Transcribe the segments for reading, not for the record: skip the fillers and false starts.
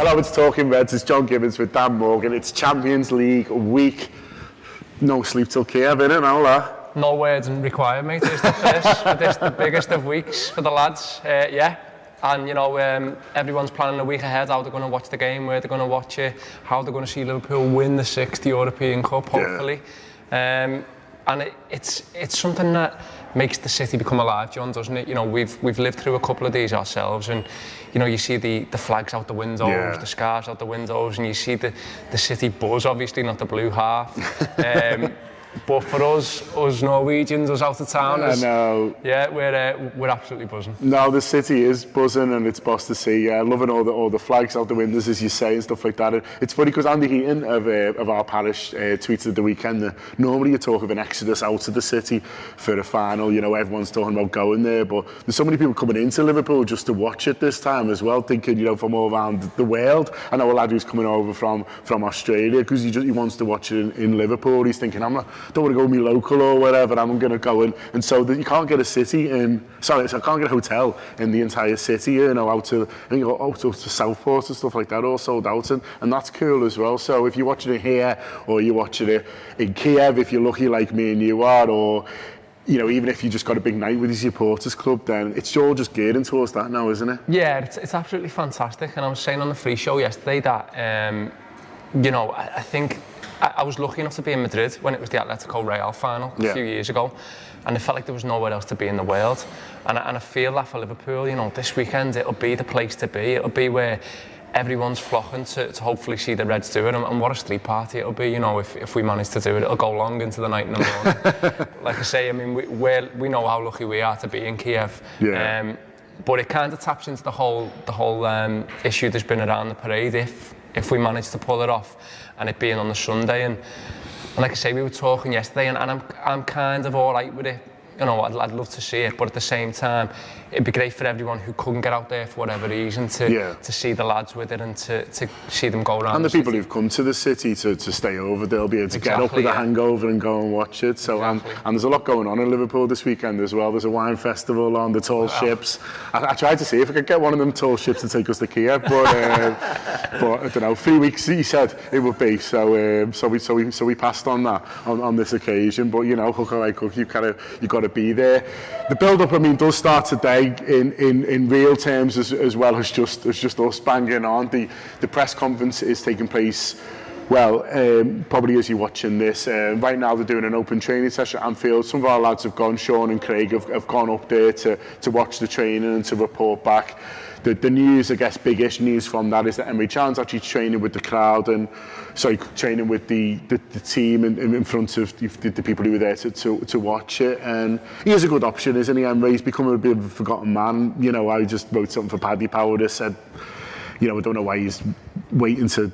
Hello, it's Talking Reds. It's John Gibbons with Dan Morgan. It's Champions League week. No sleep till Kiev, innit, now, that? No words required, mate. It's the first, this the biggest of weeks for the lads. Yeah. And, you know, everyone's planning a week ahead, how they're going to watch the game, where they're going to watch it, how they're going to see Liverpool win the 6th European Cup, hopefully. Yeah. And it's something that makes the city become alive, John, doesn't it? You know, we've lived through a couple of these ourselves, and you know, you see the flags out the windows, the scarves out the windows, and you see the city buzz, obviously not the blue half. But for us Norwegians, us out of towners, yeah, we're absolutely buzzing. No, the city is buzzing, and it's boss to see. Loving all the flags out the windows, as you say, and stuff like that. And it's funny because Andy Heaton of our parish tweeted at the weekend that normally you talk of an exodus out of the city for a final. You know, everyone's talking about going there, but there's so many people coming into Liverpool just to watch it this time as well, thinking, you know, from all around the world. I know a lad who's coming over from Australia because he wants to watch it in Liverpool. He's thinking, don't want to go with me local or whatever, I'm going to go in. And so that you can't get a city in, so I can't get a hotel in the entire city, you know, out to Southport and stuff like that, all sold out, and that's cool as well. So if you're watching it here, or you're watching it in Kiev, if you're lucky like me and you are, or you know, even if you just got a big night with your supporters club, then it's all just gearing towards that now, isn't it? Yeah, it's absolutely fantastic. And I was saying on the free show yesterday that, you know, I think I was lucky enough to be in Madrid when it was the Atletico Real final a few years ago, and it felt like there was nowhere else to be in the world. And I feel that for Liverpool, you know, this weekend it'll be the place to be. It'll be where everyone's flocking to hopefully see the Reds do it, and what a street party it'll be, you know, if we manage to do it. It'll go long into the night in the morning. Like I say, I mean, we know how lucky we are to be in Kiev. Yeah. But it kind of taps into the whole issue there's been around the parade if we manage to pull it off, and it being on the Sunday, and like I say, we were talking yesterday, and I'm kind of all right with it. You know, I'd love to see it, but at the same time, it'd be great for everyone who couldn't get out there for whatever reason to see the lads with it, and to see them go around. And the people who've come to the city to stay over, they'll be able to get up with a hangover and go and watch it. So and there's a lot going on in Liverpool this weekend as well. There's a wine festival on the tall ships. I tried to see if I could get one of them tall ships to take us to Kiev, but I don't know. 3 weeks he said it would be. So we passed on that on this occasion. But you know, hook or like hook, you got to be there. The build-up, I mean, does start today in real terms as well as just us banging on. The press conference is taking place, well, probably as you're watching this. Right now they're doing an open training session at Anfield. Some of our lads have gone, Sean and Craig have gone up there to watch the training and to report back. The news, I guess, biggish news from that is that Emre Can's actually training with the crowd training with the team in front of the people who were there to watch it. And he is a good option, isn't he, Emre? He's become a bit of a forgotten man. You know, I just wrote something for Paddy Powder, said, you know, I don't know why he's waiting to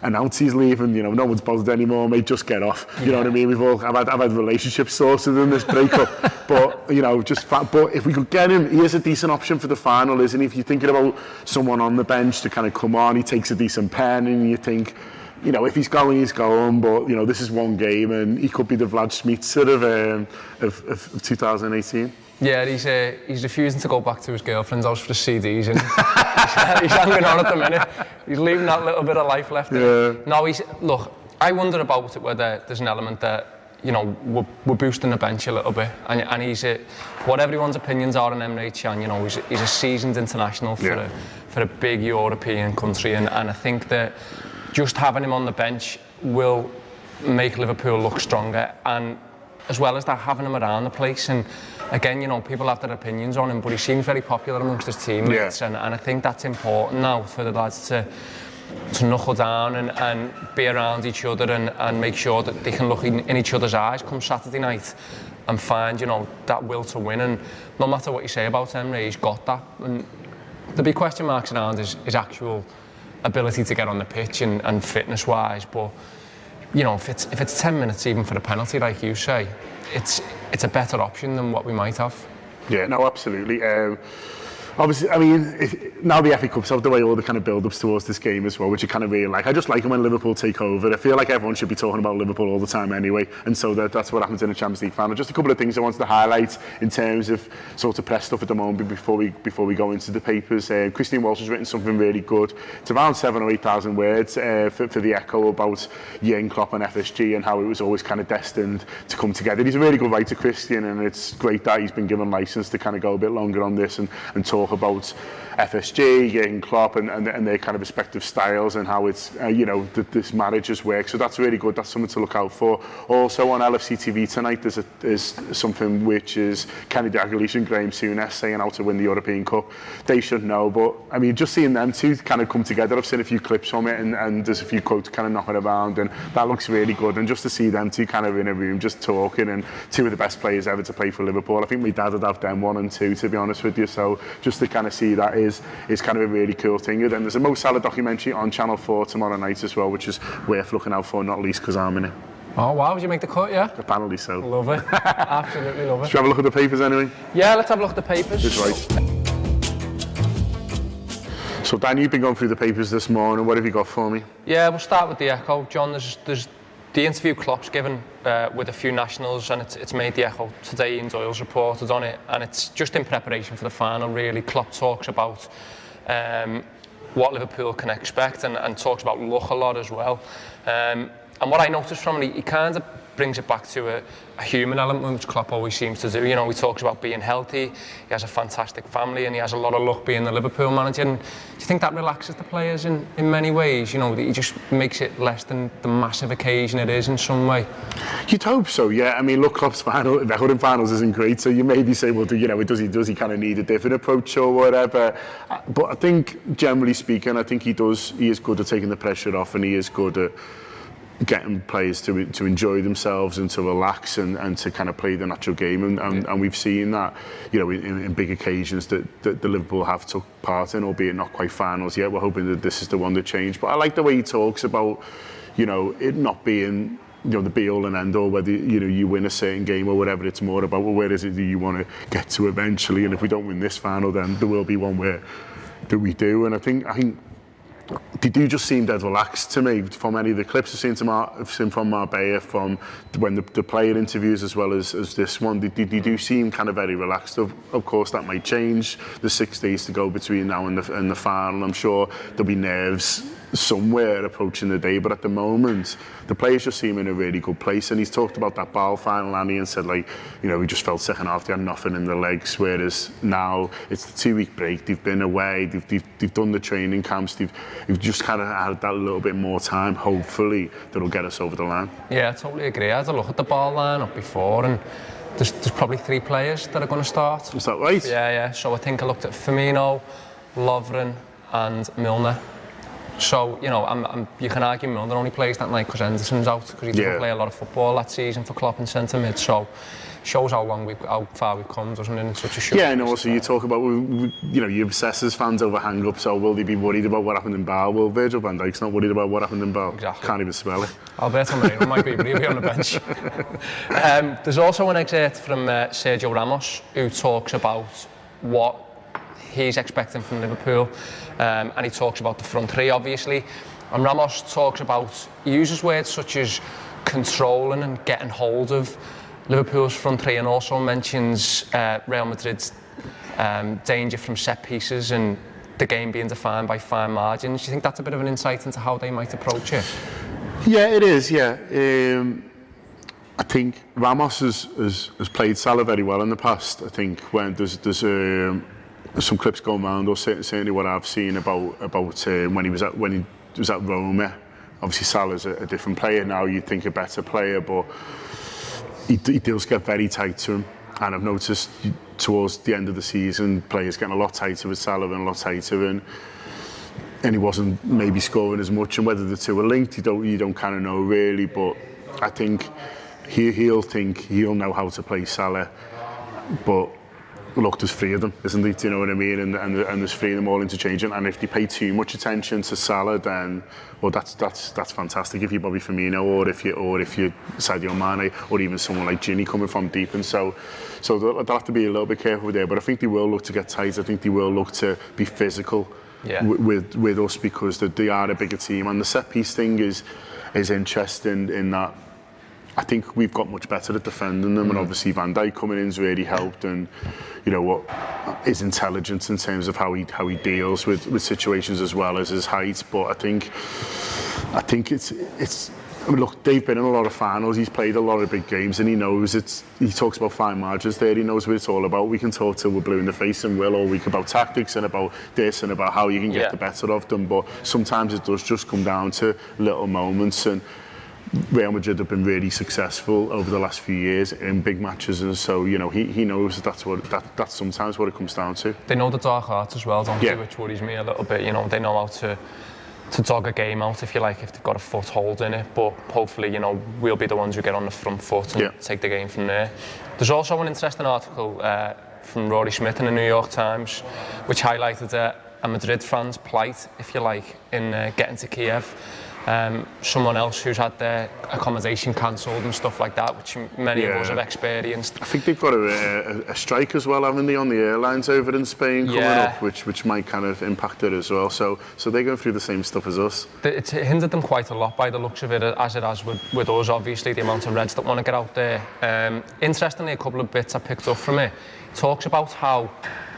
announce he's leaving. You know, no one's bothered anymore, mate. Just get off. You know what I mean? I've had relationships sorted in this breakup, but you know, but if we could get him, he is a decent option for the final, isn't he? If you're thinking about someone on the bench to kind of come on, he takes a decent pen, and you think, you know, if he's going, he's going. But you know, this is one game, and he could be the Vlad Smitser of 2018. Yeah, he's refusing to go back to his girlfriend's house for the CDs, and he's hanging on at the minute. He's leaving that little bit of life left in him. No, look, I wonder about it, whether there's an element that, you know, we're boosting the bench a little bit, and he's what everyone's opinions are on Emre Can, you know, he's a seasoned international for a big European country, and I think that just having him on the bench will make Liverpool look stronger, and as well as that, having him around the place. And again, you know, people have their opinions on him, but he seems very popular amongst his teammates, and I think that's important now for the lads to knuckle down and be around each other, and make sure that they can look in each other's eyes come Saturday night and find, you know, that will to win. And no matter what you say about Emre, he's got that. And the big question marks around his actual ability to get on the pitch and fitness-wise, but you know, if it's 10 minutes even for a penalty, like you say, it's a better option than what we might have. Yeah, no, absolutely. Obviously, I mean, now the FA Cup's out the way, all the kind of build-ups towards this game as well, which I kind of really like. I just like it when Liverpool take over. I feel like everyone should be talking about Liverpool all the time anyway, and so that's what happens in a Champions League final. Just a couple of things I wanted to highlight in terms of sort of press stuff at the moment before we go into the papers. Christian Walsh has written something really good. It's around 7,000 or 8,000 words for the Echo about Jurgen Klopp and FSG and how it was always kind of destined to come together. He's a really good writer, Christian, and it's great that he's been given license to kind of go a bit longer on this and talk about FSG, Jurgen Klopp and their kind of respective styles and how it's, this marriage has worked. So that's really good. That's something to look out for. Also on LFC TV tonight, there's something which is Kenny Dalglish and Graham Souness saying how to win the European Cup. They should know, but I mean, just seeing them two kind of come together, I've seen a few clips from it and there's a few quotes kind of knocking around and that looks really good. And just to see them two kind of in a room just talking and two of the best players ever to play for Liverpool. I think my dad would have them 1 and 2, to be honest with you. So just to kind of see that is kind of a really cool thing. And then there's a Mo Salah documentary on Channel 4 tomorrow night as well, which is worth looking out for, not least because I'm in it. Oh wow, did you make the cut, yeah? Apparently so. Love it. Absolutely love it. Should we have a look at the papers anyway? Yeah, let's have a look at the papers. That's right. So Dan, you've been going through the papers this morning. What have you got for me? Yeah, we'll start with the Echo. John, there's the interview Klopp's given with a few nationals, and it's made the Echo today. Ian Doyle's reported on it, and it's just in preparation for the final, really. Klopp talks about what Liverpool can expect and talks about luck a lot as well. And what I noticed from it, he kind of brings it back to a human element, which Klopp always seems to do. You know, he talks about being healthy, he has a fantastic family, and he has a lot of luck being the Liverpool manager. And do you think that relaxes the players in many ways? You know, that he just makes it less than the massive occasion it is in some way? You'd hope so, yeah. I mean, look, Klopp's record in finals isn't great, so you maybe say, well, does he kind of need a different approach or whatever? But I think, generally speaking, I think he is good at taking the pressure off, and he is good at getting players to enjoy themselves and to relax and to kind of play the natural game and we've seen that, you know, in big occasions that the Liverpool have took part in, albeit not quite finals yet. We're hoping that this is the one to change. But I like the way he talks about, you know, it not being, you know, the be all and end all, whether, you know, you win a certain game or whatever. It's more about, well, where is it that you want to get to eventually, and if we don't win this final, then there will be one where that we do. And I think they do just seem dead relaxed to me from any of the clips I've seen from Marbella, from when the player interviews as well as this one. They do seem kind of very relaxed. Of course, that might change. There's 6 days to go between now and the final. I'm sure there'll be nerves somewhere approaching the day, but at the moment the players just seem in a really good place. And he's talked about that Bale final, Annie, and said, like, you know, he just felt second half they had nothing in the legs, whereas now it's the 2-week break, they've been away, they've done the training camps, they've just kind of had that little bit more time, hopefully that'll get us over the line. Yeah, I totally agree. I had a look at the Bale line-up before, and there's probably 3 players that are going to start. Is that right? Yeah. So I think I looked at Firmino, Lovren and Milner. So, you know, you can argue Milner only plays that night because Henderson's out, because he didn't play a lot of football that season for Klopp in centre mid. So shows how far we've come, doesn't it, in such a short. Yeah, and also you talk about, you know, you obsess as fans over hang-ups, so will they be worried about what happened in Bale? Well, Virgil van Dijk's not worried about what happened in Bale. Exactly. Can't even spell it. Alberto Moreno might be, but he'll be on the bench. There's also an excerpt from Sergio Ramos, who talks about what he's expecting from Liverpool, and he talks about the front three, obviously. And Ramos talks about, he uses words such as controlling and getting hold of Liverpool's front three, and also mentions Real Madrid's danger from set pieces and the game being defined by fine margins. Do you think that's a bit of an insight into how they might approach it? Yeah, it is, yeah. I think Ramos has played Salah very well in the past. I think when there's some clips going around, or certainly what I've seen about when he was at Roma. Obviously Salah's a different player now, you'd think a better player, but he does get very tight to him. And I've noticed towards the end of the season, players getting a lot tighter with Salah and a lot tighter, and he wasn't maybe scoring as much. And whether the two are linked, you don't kind of know really. But I think he'll know how to play Salah, but look, there's three of them, isn't there? Do you know what I mean? And there's three of them all interchanging. And if they pay too much attention to Salah, then well, that's fantastic. If you're Bobby Firmino, or if you're Sadio Mane, or even someone like Ginny coming from deep, and so they'll have to be a little bit careful there. But I think they will look to get tight. I think they will look to be physical with us, because they are a bigger team. And the set piece thing is interesting in that. I think we've got much better at defending them, and obviously Van Dijk coming in's really helped, and you know what, his intelligence in terms of how he deals with situations as well as his height. But I think it's. I mean, look, Dave's been in a lot of finals. He's played a lot of big games, and he knows it's. He talks about fine margins there. He knows what it's all about. We can talk till we're blue in the face and will all week about tactics and about this and about how you can get the better of them. But sometimes it does just come down to little moments, and Real Madrid have been really successful over the last few years in big matches, and so you know he knows that's sometimes what it comes down to. They know the dark arts as well, don't they? Which worries me a little bit. You know, they know how to dog a game out, if you like, if they've got a foothold in it. But hopefully, you know, we'll be the ones who get on the front foot and take the game from there. There's also an interesting article from Rory Smith in the New York Times, which highlighted a Madrid fan's plight, if you like, in getting to Kiev. Someone else who's had their accommodation cancelled and stuff like that, which many of us have experienced. I think they've got a strike as well, haven't they, on the airlines over in Spain coming up, which might kind of impact it as well. So they're going through the same stuff as us. It's hindered them quite a lot by the looks of it, as it has with us, obviously, the amount of Reds that want to get out there. Interestingly, a couple of bits I picked up from it. It talks about how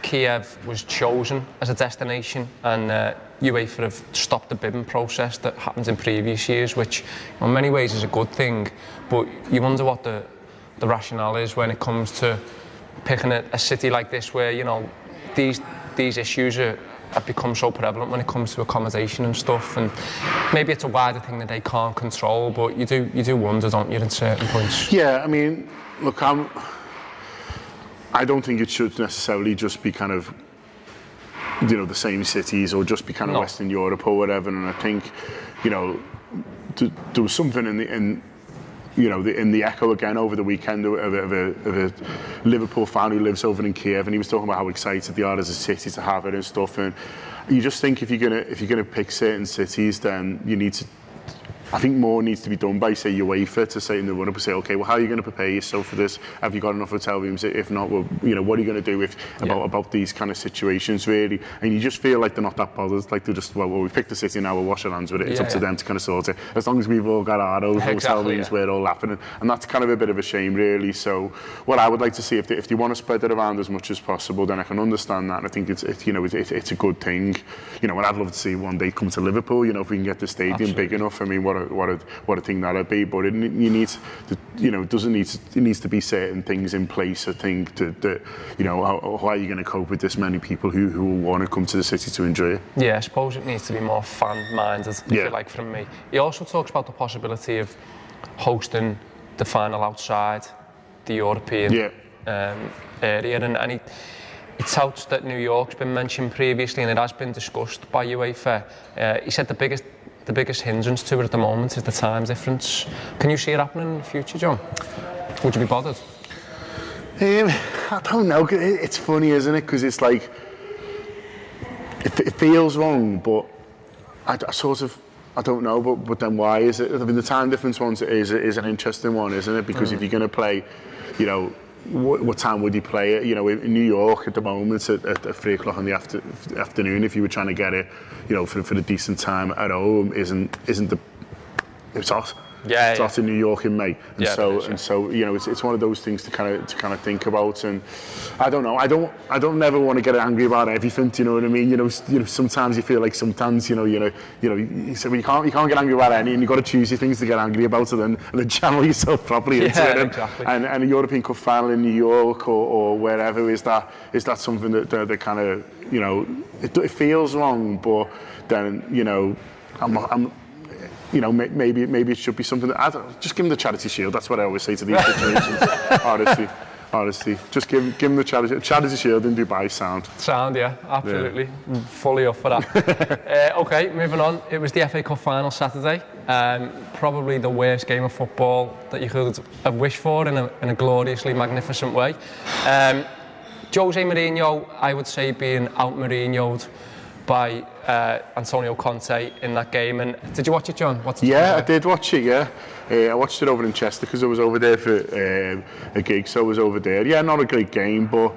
Kiev was chosen as a destination, and UEFA have stopped the bidding process that happens in previous years, which in many ways is a good thing, but you wonder what the rationale is when it comes to picking a city like this, where, you know, these issues have become so prevalent when it comes to accommodation and stuff, and maybe it's a wider thing that they can't control, but you do wonder, don't you, at certain points? Yeah, I mean, look, I don't think it should necessarily just be kind of, you know, the same cities, or just be kind of Western Europe or whatever. And I think, you know, there was something in the echo again over the weekend of a Liverpool fan who lives over in Kiev, and he was talking about how excited they are as a city to have it and stuff. And you just think if you're gonna pick certain cities, then you need to. I think more needs to be done by, say, UEFA, to say in the run-up and say, okay, well, how are you going to prepare yourself for this? Have you got enough hotel rooms? If not, well, you know, what are you going to do about these kind of situations, really? And you just feel like they're not that bothered. Like they're just, well, we picked the city now, we'll wash our hands with it. It's up to them to kind of sort it. As long as we've all got our own hotel rooms, we're all laughing. And that's kind of a bit of a shame, really. So what I would like to see, if they want to spread it around as much as possible, then I can understand that. And I think it's a good thing. You know, and I'd love to see one day come to Liverpool, you know, if we can get the stadium big enough. I mean, what a thing that'd be. But it needs to be certain things in place, I think, to you know, how are you going to cope with this many people who will want to come to the city to enjoy it? Yeah, I suppose it needs to be more fan-minded, if you like, from me. He also talks about the possibility of hosting the final outside the European area, and he touts that New York's been mentioned previously, and it has been discussed by UEFA. He said the biggest hindrance to it at the moment is the time difference. Can you see it happening in the future, John? Would you be bothered? I don't know. It's funny, isn't it? Because it's like, it feels wrong, but I don't know. But then why is it? I mean, the time difference one is an interesting one, isn't it? Because if you're going to play, you know, what time would you play it? You know, in New York at the moment at 3 o'clock in the afternoon, if you were trying to get it, you know, for a decent time at home, it's hot. It's hot in New York in May, and so you know, it's one of those things to kind of think about. And I don't know. I don't never want to get angry about everything. Do you know what I mean? You know, sometimes you feel like sometimes you can't get angry about anything. You've got to choose your things to get angry about, and then channel yourself properly into it. Exactly. And a European Cup final in New York or wherever, is that something that kind of, you know, it feels wrong, but then, you know, I'm you know, maybe it should be something that just give them the Charity Shield. That's what I always say to these situations. Honestly, just give them the Charity Shield in Dubai. Sound, yeah, absolutely, fully up for that. Okay, moving on. It was the FA Cup final Saturday. Probably the worst game of football that you could have wished for in a gloriously magnificent way. Jose Mourinho, I would say, being out-Mourinho'd by Antonio Conte in that game. And did you watch it, John? I did watch it, yeah. I watched it over in Chester because I was over there for a gig, so I was over there. Yeah, not a great game, but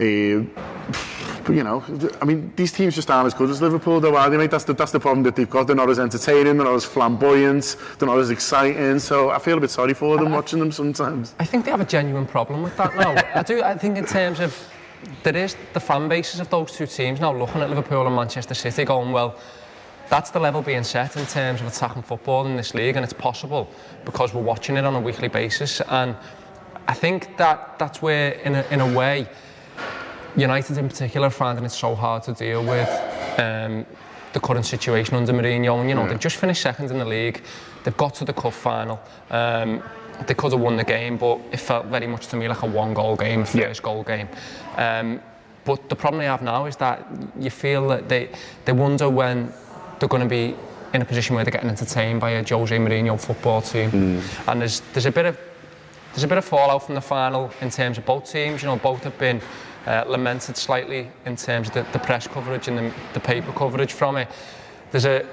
you know, I mean, these teams just aren't as good as Liverpool, though, are they, mate? That's the problem that they've got. They're not as entertaining, they're not as flamboyant, they're not as exciting, so I feel a bit sorry for them watching them sometimes. I think they have a genuine problem with that now. I think in terms of, there is the fan bases of those two teams now looking at Liverpool and Manchester City going, well, that's the level being set in terms of attacking football in this league, and it's possible because we're watching it on a weekly basis. And I think that's where, in a way, United in particular are finding it so hard to deal with the current situation under Mourinho. And, you know, they've just finished second in the league. They've got to the cup final. They could have won the game, but it felt very much to me like a one-goal game, a first goal game. But the problem they have now is that you feel that they wonder when they're going to be in a position where they're getting entertained by a Jose Mourinho football team. And there's a bit of fallout from the final in terms of both teams. You know, both have been lamented slightly in terms of the press coverage and the paper coverage from it. There's a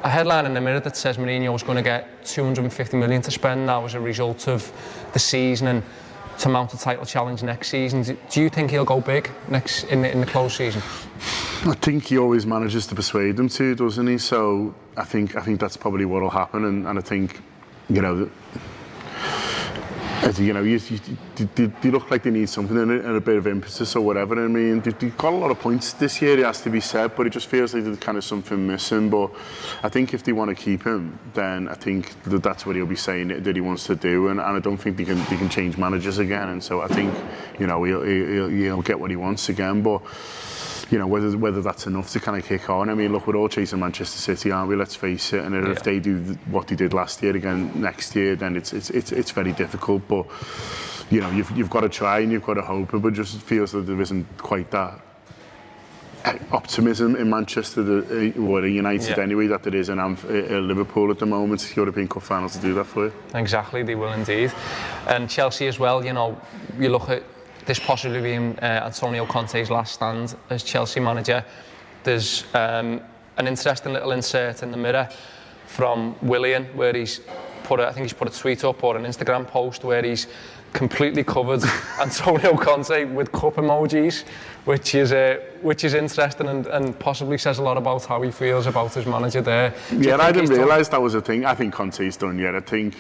headline in the Mirror that says Mourinho is going to get 250 million to spend now as a result of the season and to mount a title challenge next season. Do you think he'll go big next in the close season? I think he always manages to persuade them to, doesn't he? So I think that's probably what will happen, and I think, you know, they look like they need something and a bit of impetus or whatever. I mean, they've got a lot of points this year, it has to be said, but it just feels like there's kind of something missing. But I think if they want to keep him, then I think that's what he'll be saying that he wants to do, and I don't think they can change managers again. And so I think, you know, he'll get what he wants again. But you know, whether that's enough to kind of kick on. I mean, look, we're all chasing Manchester City, aren't we? Let's face it. And if they do what they did last year again next year, then it's very difficult. But you know, you've got to try and you've got to hope. But it just feels that there isn't quite that optimism in Manchester or United anyway that there is in Liverpool at the moment. European Cup final to do that for you. Exactly, they will indeed. And Chelsea as well. You know, you look at this possibly being Antonio Conte's last stand as Chelsea manager. There's an interesting little insert in the Mirror from Willian where he's put a tweet up or an Instagram post where he's completely covered Antonio Conte with cup emojis, which is interesting and possibly says a lot about how he feels about his manager there. Yeah, I didn't realise that was a thing. I think Conte's done yet. I think,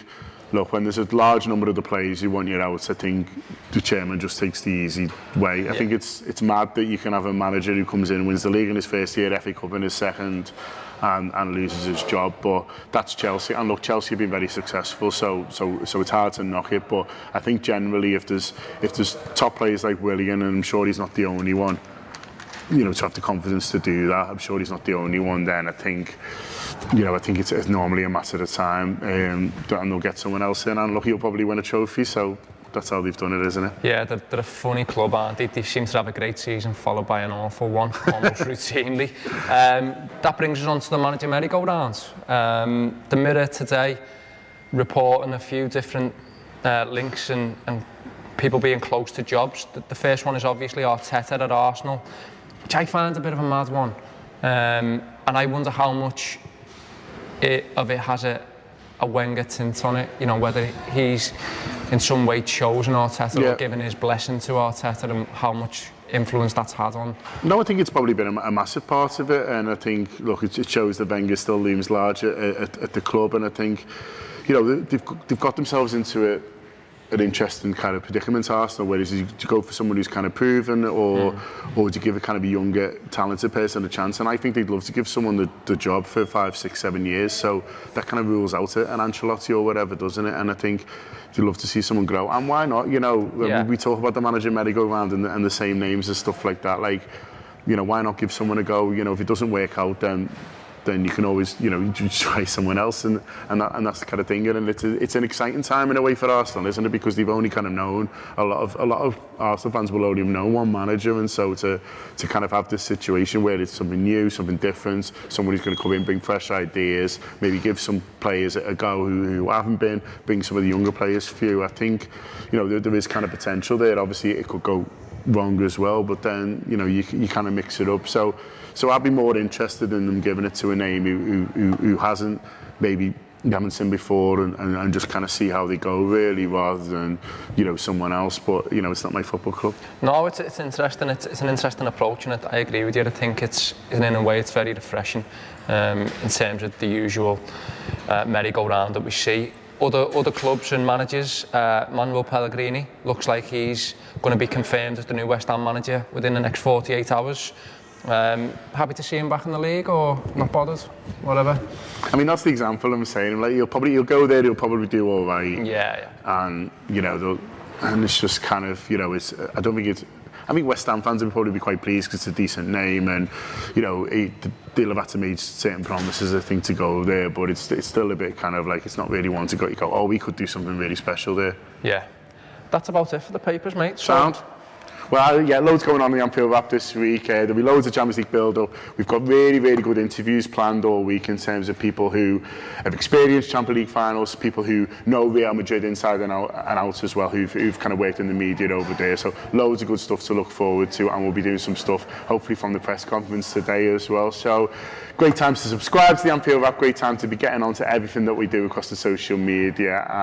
look, when there's a large number of the players who want you out, I think the chairman just takes the easy way. I think it's mad that you can have a manager who comes in, wins the league in his first year, FA Cup in his second, and loses his job. But that's Chelsea, and look, Chelsea have been very successful, so it's hard to knock it. But I think generally, if there's top players like Willian, and I'm sure he's not the only one, you know, to have the confidence to do that, I'm sure he's not the only one. Then I think it's normally a matter of time, and they'll get someone else in, and look, he'll probably win a trophy. So that's how they've done it, isn't it? Yeah, they're a funny club, aren't they? They seem to have a great season followed by an awful one, almost routinely. That brings us on to the manager merry-go-round. The Mirror today reporting a few different links and people being close to jobs. The first one is obviously Arteta at Arsenal, which I find a bit of a mad one. And I wonder how much of it has a Wenger tint on it, you know, whether he's in some way chosen Arteta or given his blessing to Arteta, and how much influence that's had on. No, I think it's probably been a massive part of it, and I think, look, it shows that Wenger still looms large at the club, and I think, you know, they've got themselves into an interesting kind of predicament, Arsenal, where is you go for someone who's kind of proven, or do you give a kind of a younger, talented person a chance? And I think they'd love to give someone the job for 5, 6, 7 years. So that kind of rules out an Ancelotti or whatever, doesn't it? And I think you'd love to see someone grow. And why not? You know, we talk about the manager merry-go-round and the same names and stuff like that. Like, you know, why not give someone a go? You know, if it doesn't work out, then then you can always, you try someone else, and that's the kind of thing. And it's an exciting time in a way for Arsenal, isn't it? Because they've only kind of known a lot of Arsenal fans will only have known one manager, and so to kind of have this situation where it's something new, something different, someone who's going to come in, bring fresh ideas, maybe give some players a go who haven't bring some of the younger players through. I think, there is kind of potential there. Obviously, it could go wrong as well, but then you kind of mix it up. So I'd be more interested in them giving it to a name who hasn't maybe you haven't seen before, and just kind of see how they go really, rather than someone else. But it's not my football club. No, it's interesting. It's an interesting approach, and I agree with you. I think in a way it's very refreshing in terms of the usual merry-go-round that we see. Other clubs and managers, Manuel Pellegrini looks like he's going to be confirmed as the new West Ham manager within the next 48 hours. Happy to see him back in the league, or not bothered, whatever. I mean, that's the example I'm saying. Like, he'll go there, he'll probably do all right. Yeah. And and it's just kind of it's. I don't think it's. I think West Ham fans would probably be quite pleased because it's a decent name, and they'll have had to make certain promises, I think, to go there. But it's still a bit kind of like, it's not really one to go. You go, oh, we could do something really special there. Yeah, that's about it for the papers, mate. Sound. Well, yeah, loads going on in the Anfield Wrap this week. There'll be loads of Champions League build-up. We've got really, really good interviews planned all week in terms of people who have experienced Champions League finals, people who know Real Madrid inside and out as well, who've kind of worked in the media over there. So loads of good stuff to look forward to, and we'll be doing some stuff, hopefully, from the press conference today as well. So great time to subscribe to the Anfield Wrap, great time to be getting onto everything that we do across the social media. And